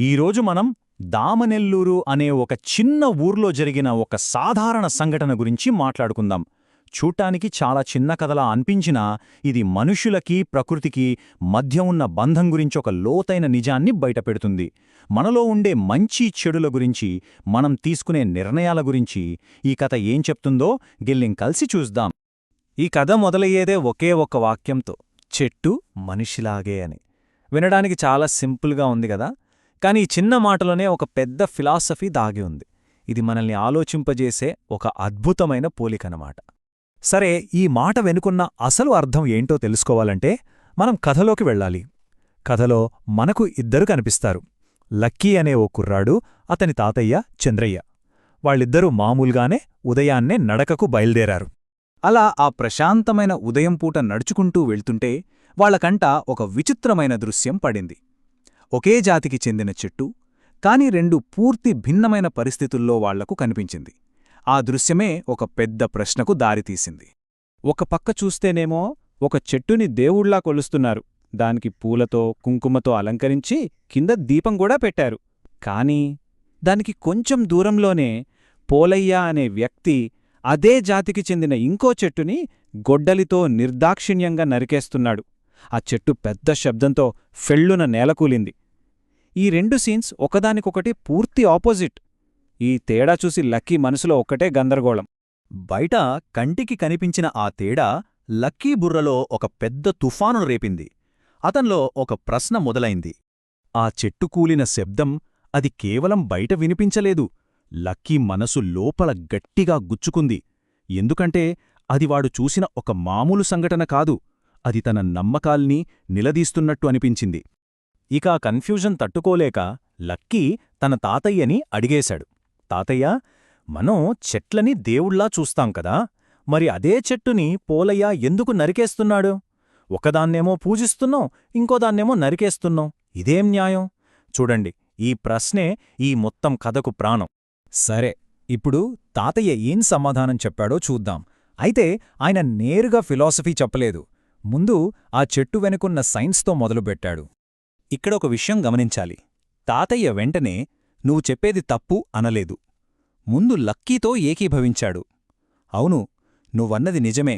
ఈరోజు మనం దామనెల్లూరు అనే ఒక చిన్న ఊర్లో జరిగిన ఒక సాధారణ సంఘటన గురించి మాట్లాడుకుందాం. చూడ్డానికి చాలా చిన్న కథలా అనిపించినా ఇది మనుషులకి ప్రకృతికి మధ్య ఉన్న బంధం గురించి ఒక లోతైన నిజాన్ని బయటపెడుతుంది. మనలో ఉండే మంచి చెడుల గురించి, మనం తీసుకునే నిర్ణయాల గురించి ఈ కథ ఏం చెప్తుందో గిల్లిం కలిసి చూద్దాం. ఈ కథ మొదలయ్యేదే ఒకే ఒక్క వాక్యంతో, చెట్టు మనిషిలాగే అని. వినడానికి చాలా సింపుల్గా ఉంది కదా, కానీ ఈ చిన్న మాటలోనే ఒక పెద్ద ఫిలాసఫీ దాగి ఉంది. ఇది మనల్ని ఆలోచింపజేసే ఒక అద్భుతమైన పోలికనమాట. సరే, ఈ మాట వెనుకున్న అసలు అర్థం ఏంటో తెలుసుకోవాలంటే మనం కథలోకి వెళ్ళాలి. కథలో మనకు ఇద్దరు కనిపిస్తారు. లక్కీ అనే ఓ కుర్రాడు, అతని తాతయ్య చంద్రయ్య. వాళ్ళిద్దరూ మామూలుగానే ఉదయాన్నే నడకకు బయల్దేరారు. అలా ఆ ప్రశాంతమైన ఉదయం పూట నడుచుకుంటూ వెళ్తుంటే వాళ్లకంట ఒక విచిత్రమైన దృశ్యం పడింది. ఒకే జాతికి చెందిన చెట్టు, కాని రెండు పూర్తి భిన్నమైన పరిస్థితుల్లో వాళ్లకు కనిపించింది. ఆ దృశ్యమే ఒక పెద్ద ప్రశ్నకు దారితీసింది. ఒక పక్క చూస్తేనేమో ఒక చెట్టుని దేవుళ్లా కొలుస్తున్నారు. దానికి పూలతో కుంకుమతో అలంకరించి కింద దీపం కూడా పెట్టారు. కాని దానికి కొంచెం దూరంలోనే పోలయ్య అనే వ్యక్తి అదే జాతికి చెందిన ఇంకో చెట్టుని గొడ్డలితో నిర్దాక్షిణ్యంగా నరికేస్తున్నాడు. ఆ చెట్టు పెద్ద శబ్దంతో ఫెళ్లున నేలకూలింది. ఈ రెండు సీన్స్ ఒకదానికొకటి పూర్తి ఆపోజిట్. ఈ తేడా చూసి లక్కీ మనసులో ఒక్కటే గందరగోళం. బయట కంటికి కనిపించిన ఆ తేడా లక్కీ బుర్రలో ఒక పెద్ద తుఫాను రేపింది. అతన్లో ఒక ప్రశ్న మొదలైంది. ఆ చెట్టు కూలిన శబ్దం అది కేవలం బయట వినిపించలేదు. లక్కీ మనసు లోపల గట్టిగా గుచ్చుకుంది. ఎందుకంటే అది వాడు చూసిన ఒక మామూలు సంఘటన కాదు, అది తన నమ్మకాల్ని నిలదీస్తున్నట్టు అనిపించింది. ఇక కన్ఫ్యూజన్ తట్టుకోలేక లక్కీ తన తాతయ్యని అడిగేశాడు. తాతయ్య, మనం చెట్లని దేవుళ్లా చూస్తాం కదా, మరి అదే చెట్టుని పోలయ్య ఎందుకు నరికేస్తున్నాడు? ఒకదాన్నేమో పూజిస్తున్నాం, ఇంకోదాన్నేమో నరికేస్తున్నాం. ఇదేం న్యాయం? చూడండి, ఈ ప్రశ్నే ఈ మొత్తం కథకు ప్రాణం. సరే, ఇప్పుడు తాతయ్య ఏం సమాధానం చెప్పాడో చూద్దాం. అయితే ఆయన నేరుగా ఫిలాసఫీ చెప్పలేదు. ముందు ఆ చెట్టు వెనుకున్న సైన్స్తో మొదలుపెట్టాడు. ఇక్కడ ఒక విషయం గమనించాలి. తాతయ్య వెంటనే నువ్వు చెప్పేది తప్పు అనలేదు. ముందు లక్కీతో ఏకీభవించాడు. అవును, నువ్వన్నది నిజమే,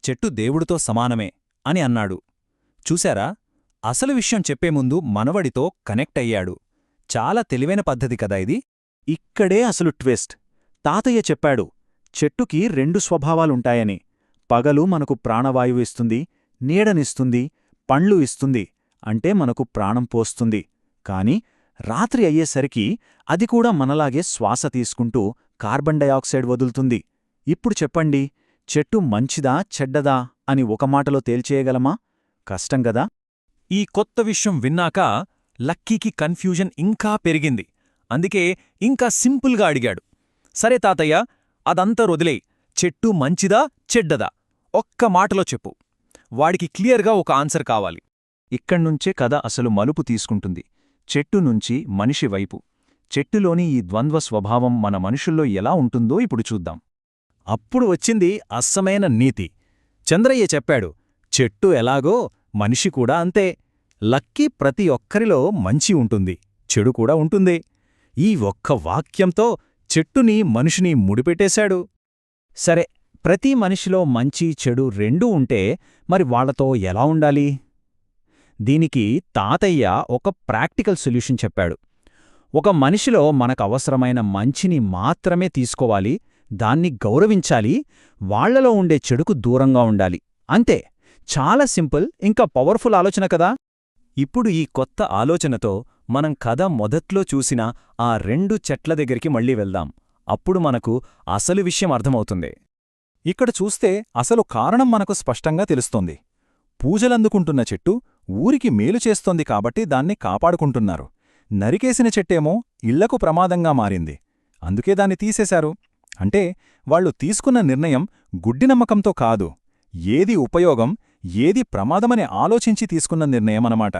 చెట్టు దేవుడితో సమానమే అని అన్నాడు. చూశారా, అసలు విషయం చెప్పే ముందు మనవడితో కనెక్ట్ అయ్యాడు. చాలా తెలివైన పద్ధతి కదా ఇది. ఇక్కడే అసలు ట్విస్ట్. తాతయ్య చెప్పాడు, చెట్టుకి రెండు స్వభావాలుంటాయని. పగలు మనకు ప్రాణవాయువు ఇస్తుంది, నీడనిస్తుంది, పండ్లు ఇస్తుంది, అంటే మనకు ప్రాణం పోస్తుంది. కాని రాత్రి అయ్యేసరికి అది కూడా మనలాగే శ్వాస తీసుకుంటూ కార్బన్ డయాక్సైడ్ వదులుతుంది. ఇప్పుడు చెప్పండి, చెట్టు మంచిదా చెడ్డదా అని ఒక మాటలో తేల్చేయగలమా? కష్టంగదా. ఈ కొత్త విషయం విన్నాక లక్కీకి కన్ఫ్యూజన్ ఇంకా పెరిగింది. అందుకే ఇంకా సింపుల్గా అడిగాడు, సరే తాతయ్య, అదంతా వదిలేయ్, చెట్టు మంచిదా చెడ్డదా ఒక్క మాటలో చెప్పు. వాడికి క్లియర్గా ఒక ఆన్సర్ కావాలి. ఇక్కడ్నుంచే కథ అసలు మలుపు తీసుకుంటుంది. చెట్టు నుంచి మనిషి వైపు. చెట్టులోని ఈ ద్వంద్వ స్వభావం మన మనుషుల్లో ఎలా ఉంటుందో ఇప్పుడు చూద్దాం. అప్పుడు వచ్చింది అస్సమైన నీతి. చంద్రయ్య చెప్పాడు, చెట్టు ఎలాగో మనిషి కూడా అంతే. లక్కీ ప్రతి ఒక్కరిలో మంచి ఉంటుంది, చెడు కూడా ఉంటుంది. ఈ ఒక్క వాక్యంతో చెట్టుని మనిషిని ముడిపెట్టేశాడు. సరే, ప్రతి మనిషిలో మంచి చెడు రెండూ ఉంటే మరి వాళ్లతో ఎలా ఉండాలి? దీనికి తాతయ్య ఒక ప్రాక్టికల్ సొల్యూషన్ చెప్పాడు. ఒక మనిషిలో మనకవసరమైన మంచిని మాత్రమే తీసుకోవాలి, దాన్ని గౌరవించాలి, వాళ్లలో ఉండే చెడుకు దూరంగా ఉండాలి. అంతే. చాలా సింపుల్, ఇంకా పవర్ఫుల్ ఆలోచన కదా. ఇప్పుడు ఈ కొత్త ఆలోచనతో మనం కథ మొదట్లో చూసిన ఆ రెండు చెట్ల దగ్గరికి మళ్ళీ వెళ్దాం. అప్పుడు మనకు అసలు విషయం అర్థమవుతుంది. ఇక్కడ చూస్తే అసలు కారణం మనకు స్పష్టంగా తెలుస్తోంది. పూజలందుకుంటున్న చెట్టు ఊరికి మేలు చేస్తోంది కాబట్టి దాన్ని కాపాడుకుంటున్నారు. నరికేసిన చెట్టేమో ఇళ్లకు ప్రమాదంగా మారింది, అందుకే దాన్ని తీసేశారు. అంటే వాళ్లు తీసుకున్న నిర్ణయం గుడ్డినమ్మకంతో కాదు, ఏది ఉపయోగం ఏది ప్రమాదమని ఆలోచించి తీసుకున్న నిర్ణయమనమాట.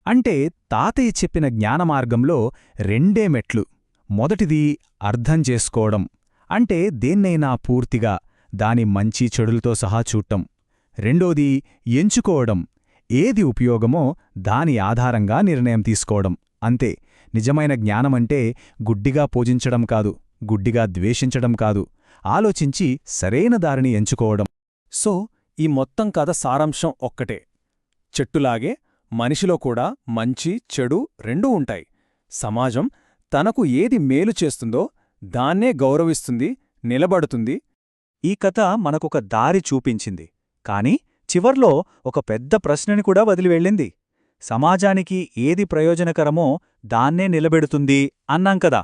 అంటే తాతయ్య చెప్పిన జ్ఞానమార్గంలో రెండే మెట్లు. మొదటిది అర్థం చేసుకోవడం, అంటే దేన్నైనా పూర్తిగా దాని మంచి చెడులతో సహా చూడటం. రెండోది ఎంచుకోవడం, ఏది ఉపయోగమో దాని ఆధారంగా నిర్ణయం తీసుకోవడం. అంతే, నిజమైన జ్ఞానమంటే గుడ్డిగా పూజించడం కాదు, గుడ్డిగా ద్వేషించడం కాదు, ఆలోచించి సరైన దారిని ఎంచుకోవడం. సో ఈ మొత్తం కథ సారాంశం ఒక్కటే. చెట్టులాగే మనిషిలో కూడా మంచి చెడు రెండూ ఉంటాయి. సమాజం తనకు ఏది మేలు చేస్తుందో దాన్నే గౌరవిస్తుంది, నిలబడుతుంది. ఈ కథ మనకొక దారి చూపించింది, కాని చివర్లో ఒక పెద్ద ప్రశ్నని కూడా వదిలివెళ్ళింది. సమాజానికి ఏది ప్రయోజనకరమో దాన్నే నిలబెడుతుంది అన్నాం కదా.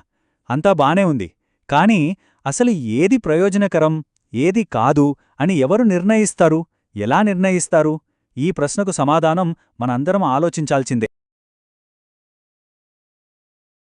అంతా బానే ఉంది, కాని అసలు ఏది ప్రయోజనకరం, ఏది కాదు అని ఎవరు నిర్ణయిస్తారు, ఎలా నిర్ణయిస్తారు? ఈ ప్రశ్నకు సమాధానం మనందరం ఆలోచించాల్సిందే.